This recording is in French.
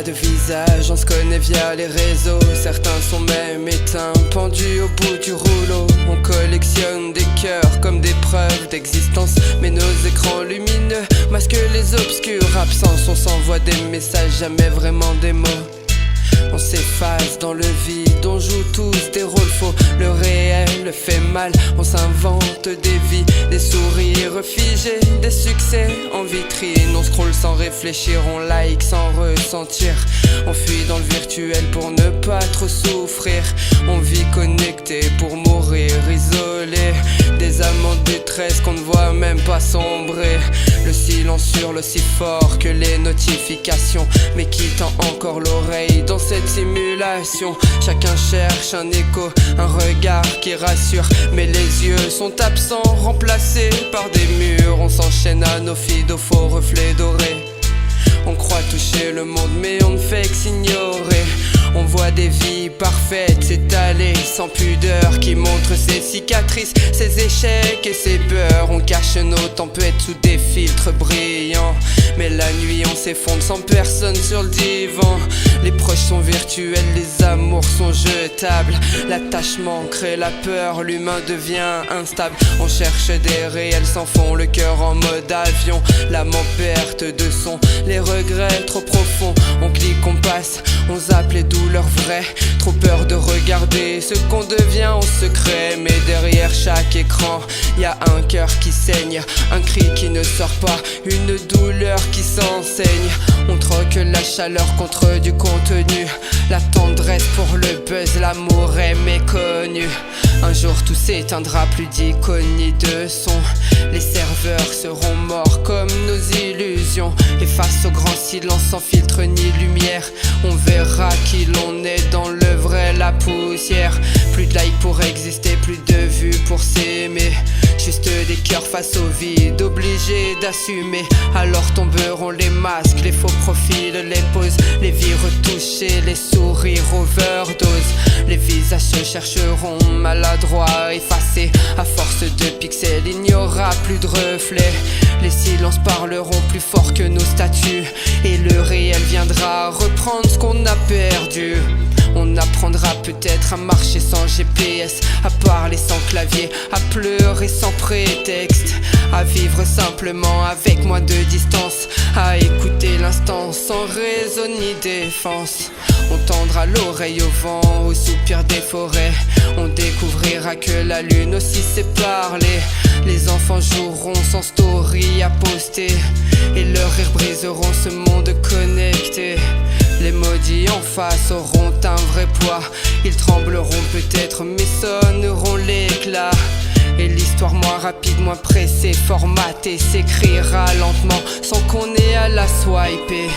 pas de visage, on se connaît via les réseaux. Certains sont même éteints, pendus au bout du rouleau. On collectionne des cœurs comme des preuves d'existence, mais nos écrans lumineux masquent les obscures absences. On s'envoie des messages, jamais vraiment des mots. On s'efface dans le vide, on joue tous des rôles faux. Le réel fait mal, on s'invente des vies, des sourires figés, des succès en vitrine. On scrolle sans réfléchir, on like sans ressentir. On fuit dans le virtuel pour ne pas trop souffrir. On vit connecté pour mourir isolé. Des âmes en détresse qu'on ne voit même pas sombrer. Le silence hurle aussi fort que les notifications, mais qui tend encore l'oreille dans cette simulation. Chacun cherche un écho, un regard qui rassure, mais les yeux sont absents, remplacés par des murs. On s'enchaîne à nos feeds aux faux reflets dorés. On croit toucher le monde mais on ne fait que s'ignorer. On voit des vies parfaites s'étaler sans pudeur, qui montrent ses cicatrices, ses échecs et ses peurs. On cache nos tempêtes sous des filtres brillants, mais la nuit on s'effondre sans personne sur le divan. Les proches sont virtuels, les amours sont jetables. L'attachement crée la peur, l'humain devient instable. On cherche des réels sans fond, le cœur en mode avion, l'âme en perte de son, les regrets trop profonds. On clique, on passe, on zappe les douleurs vraies. Trop peur de regarder ce qu'on devient en secret. Mais derrière chaque écran, y a un cœur qui saigne, un cri qui ne sort pas, une douleur qui s'enseigne. On troque la chaleur contre du contenu, la tendresse pour le buzz, l'amour est méconnu. Un jour tout s'éteindra, plus d'icônes ni de son. Les serveurs seront morts comme nos illusions. Et face au grand silence sans filtre ni lumière, on verra qui l'on est dans le vrai, la poussière. Plus de likes pour exister, plus de vues pour s'aimer. Juste des cœurs face au vide, obligés d'assumer. Alors tomberont les masques, les faux profils, les poses, les vies retouchées, les sourires overdose. Les visages se chercheront maladroits, effacés. À force de pixels, il n'y aura plus de reflets. Les silences parleront plus fort que nos statuts, et le réel viendra reprendre ce qu'on a perdu. On apprendra peut-être à marcher sans GPS, à parler sans clavier, à pleurer sans prétexte, à vivre simplement avec moins de distance, à écouter l'instant sans raison ni défense. On tendra l'oreille au vent, au soupir des forêts. On découvrira que la lune aussi sait parler. Les enfants joueront sans story à poster, et leurs rires briseront ce monde connecté. Les maudits en face auront un vrai poids. Ils trembleront peut-être mais sonneront l'éclat. Et l'histoire moins rapide, moins pressée, formatée, s'écrira lentement sans qu'on ait à la swiper.